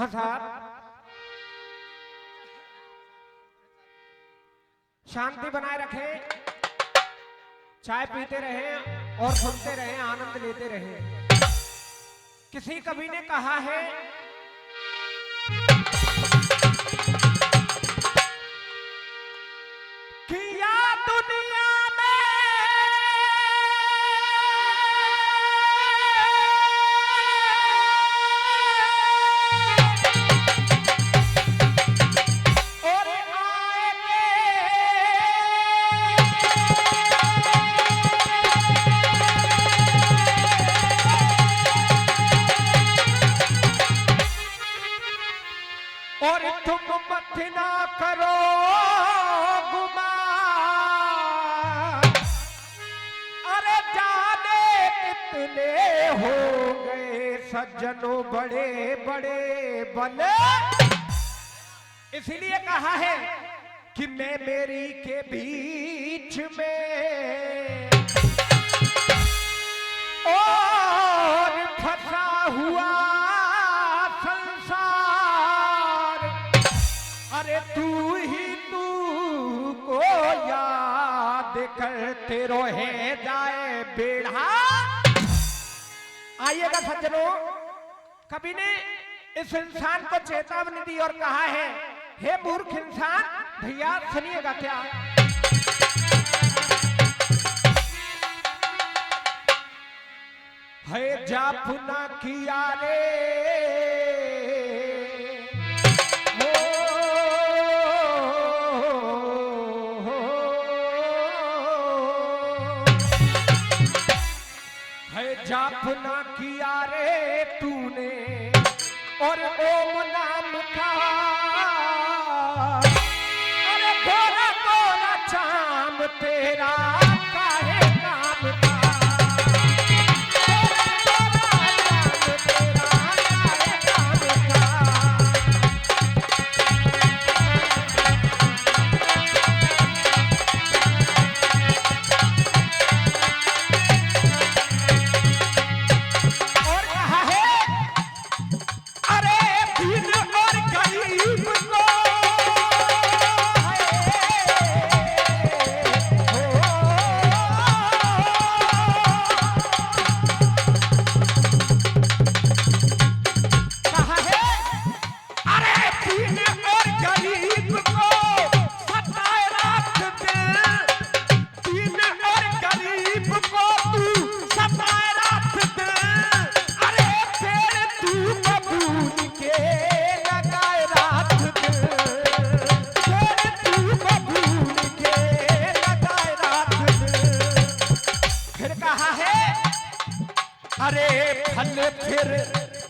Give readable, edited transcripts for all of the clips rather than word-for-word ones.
प्रसाद शांति बनाए रखें, चाय पीते रहें और सुनते रहें, आनंद लेते रहें। किसी कवि ने कहा है कि या दुनिया और तुम मत ना करो गुमान, अरे जाने कितने हो गए सज्जनों बड़े बड़े बने। इसीलिए कहा है कि मैं मेरी के बीच में और फंसा हुआ तू ही तू को याद करते रहे जाए बेड़ा। आइएगा सज्जनों, कवि ने इस इंसान को चेतावनी दी और कहा है, हे मूर्ख इंसान, भैया सुनिएगा क्या। है जापना किया रे जापना किया रे तूने और ओम नाम का, अरे गोरा गोरा चाम तेरा काहे काम का,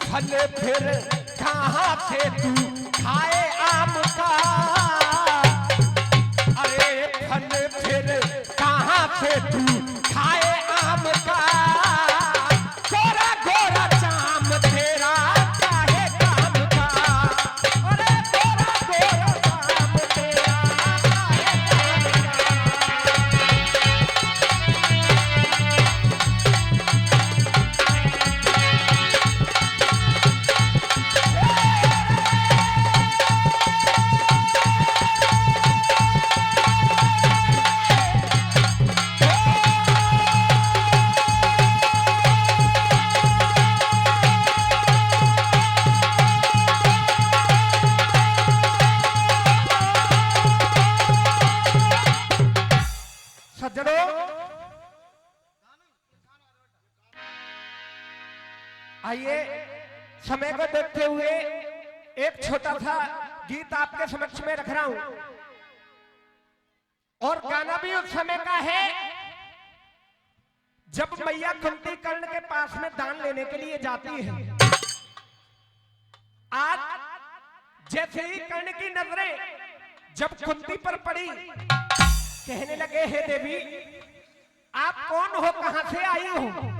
फल फिर कहाँ से तू खाए आम का, अरे फल फिर कहाँ से तू खाए आम का, गोरा गोरा चाम तेरा काहे काम का, अरे गोरा गोरा चाम तेरा काहे आइए समय को देखते हुए एक छोटा सा गीत आपके समक्ष में रख रहा हूं और गाना भी उस समय का है जब मैया कुंती कर्ण के पास में दान लेने के लिए जाती है। आज जैसे ही कर्ण की नजरें जब कुंती पर पड़ी, कहने लगे, हे देवी आप कौन हो, कहां से आई हो।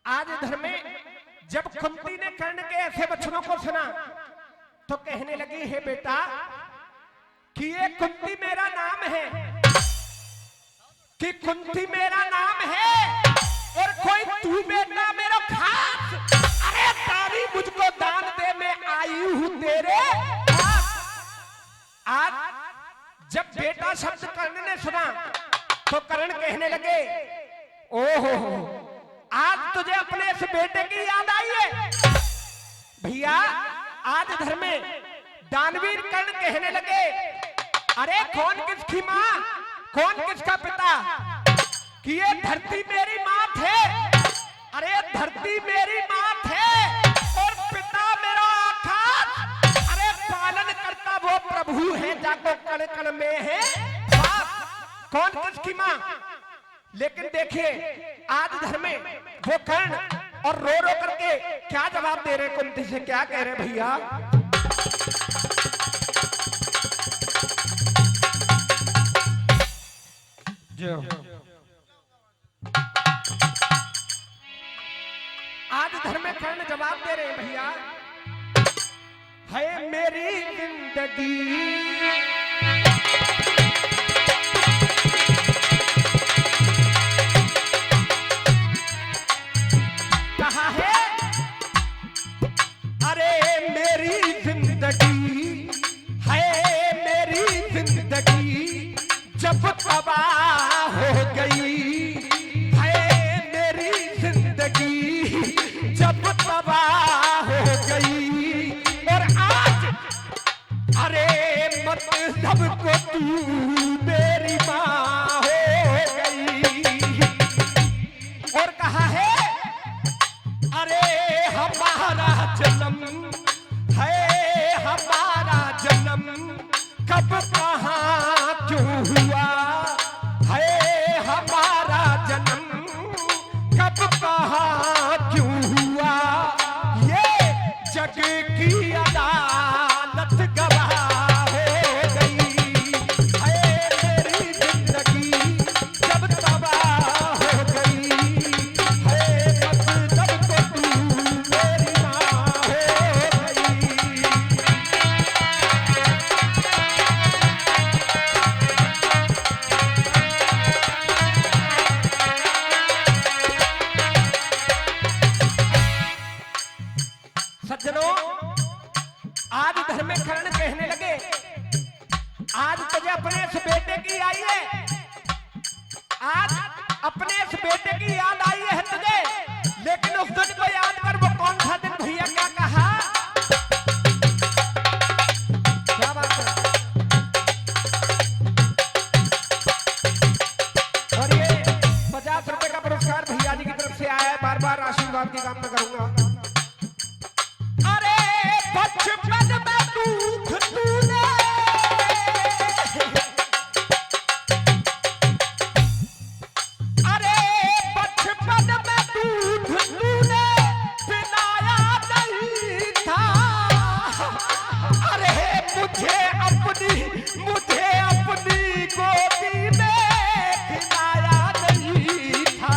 आज इधर में जब कुंती ने कर्ण के ऐसे वचनों को सुना तो कहने लगी, हे बेटा कि ये कुंती मेरा नाम है, कि कुंती मेरा नाम है और कोई तू बेटा मेरा खास, अरे तारी मुझको दान दे, मैं आई हूं तेरे पास। आज जब बेटा शब्द कर्ण ने सुना तो कर्ण कहने लगे, ओहो आज तुझे अपने इस बेटे की याद आई है। भैया आज घर में दानवीर कर्ण कहने लगे, अरे कौन किसकी माँ, कौन किसका पिता, कि ये धरती मेरी माँ थे। अरे धरती मेरी माँ थे और पिता मेरा आकाश। अरे पालन करता वो प्रभु है जाको कण कण में है बाप। कौन किसकी माँ। लेकिन देखिए आज घर में वो कर्ण और रो रो करके क्या जवाब दे रहे, कुंती से क्या कह रहे भैया। आज घर में कर्ण जवाब दे रहे भैया, है मेरी जिंदगी कहाँ है, अरे मेरी जिंदगी है मेरी जिंदगी जब तबाह हो गई, है मेरी जिंदगी जब तबाह हो गई। और आज अरे मतलब को तू मेरी माँ हो गई। और कहा है, अरे हमारा जन्म है हमारा जन्म कब कहाँ क्यों हुआ, है हमारा जन्म कब कहाँ क्यों हुआ। ये जग की अदालत गवाह हो गई, है मेरी जिंदगी जब तबाह हो गई, है मतलब को तू मेरी माँ हो गई। सज्जनों आज घर में कर्ण कहने लगे, आज तुझे अपने इस बेटे की आई है, आज अपने इस बेटे की याद आई है तुझे। लेकिन उस दिन को याद कर, वो कौन सा दिन भैया, क्या कहा, क्या बात है। और ये 50 रुपए का पुरस्कार भैया जी की तरफ से आया है, बार बार आशीर्वाद की कामना करूंगा। अरे बचपन में दूध तूने, अरे बचपन में दूध तूने पिलाया नहीं था। अरे मुझे अपनी गोदी में खिलाया नहीं था,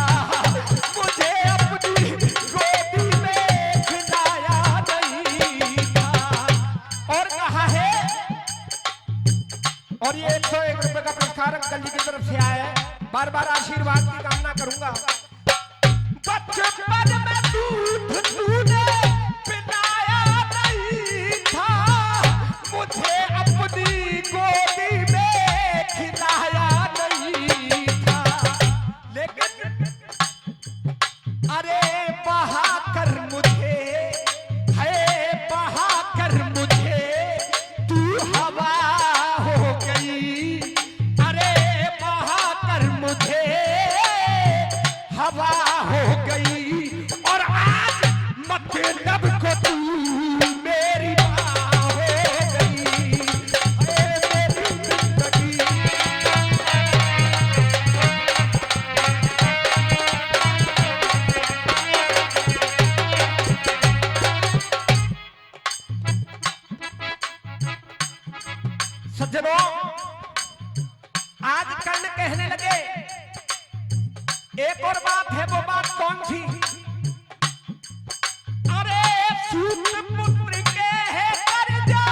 मुझे अपनी गोदी में खिलाया नहीं था। और कहा है, और ये 101 रुपए का पुरस्कार अंकल जी की तरफ से आया है, बार बार आशीर्वाद की कामना करूंगा। बचपन में दूध तूने पिलाया नहीं था, मुझे अपनी गोदी में खिलाया नहीं था। लेकिन अरे बहा कर मुझे, है बहा कर मुझे तू हवा हो गई। अरे बहा कर मुझे हवा हो गई। और आज मतलब को तू मेरी माँ हो गई, है मेरी जिंदगी। सज्जनों आज कर्ण कहने लगे, एक और बात है, वो बात कौन सी, अरे सूत पुत्र के है कर्जा।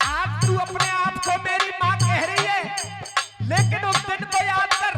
आज तू अपने आप को मेरी माँ कह रही है, लेकिन उस दिन को याद कर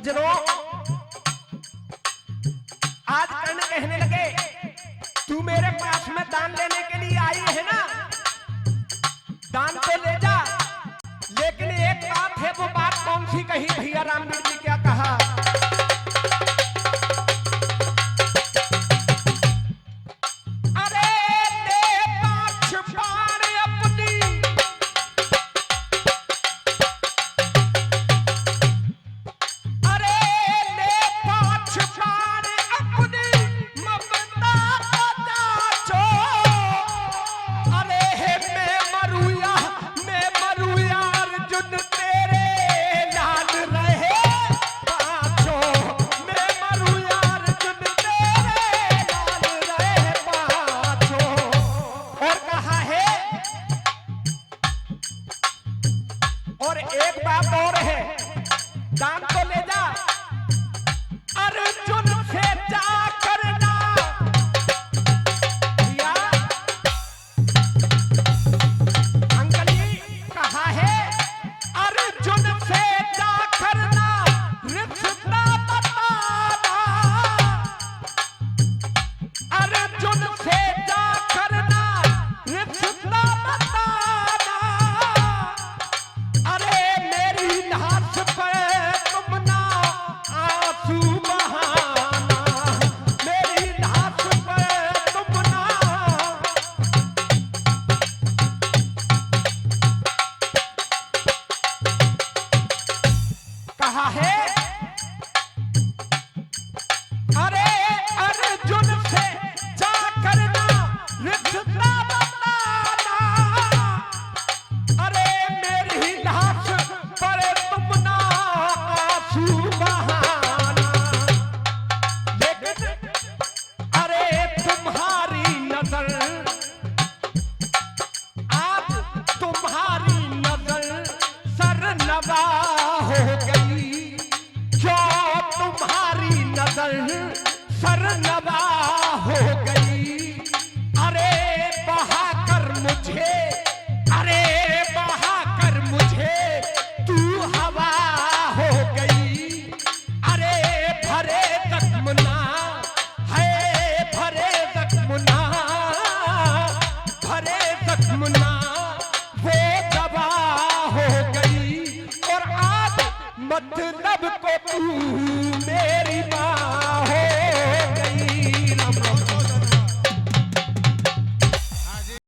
सज्जनों, आज कर्ण कहने लगे तू मेरे पास में दान लेने के लिए आई है ना, दान तो ले जा, लेकिन एक बात है, वो बात कौन सी कही भैया रामवीर जी? क्या कहा? अरे ले पाछ पार अपनी, अरे ले पाछ पार अपनी ममता जाचो, अरे हे मैं मरुया अर्जुन तेरे लाल रहे पाछो, मैं मरुया अर्जुन तेरे लाल रहे पाछो। और कहा है, और एक बात और है, दान तो ले जा, अर्जुन से जा करना भैया। अंकल जी कहा है, अर्जुन से जा करना रिश्ता बताना, अर्जुन से जा करना रिश्ता बताना, अरे मेरी लाश पे तुम ना आंसू बहाना, मेरी लाश पे तुम ना। कहा है, अरे अर्जुन से जा करना रिश्ता बताना, अरे मेरी लाश पर तुम ना आंसू बहाना, लेकिन अरे तुम्हारी नजर, आज तुम्हारी नजर सरनवा हो गई, क्यों तुम्हारी नजर सरनवा हो गई, अरे बहाकर मुझे, अरे बहाकर मुझे तू हवा हो गई, अरे भरे जख्म ना है, भरे जख्म ना, भरे जख्म ना वो दवा हो गई, और आज मतलब को तू मेरे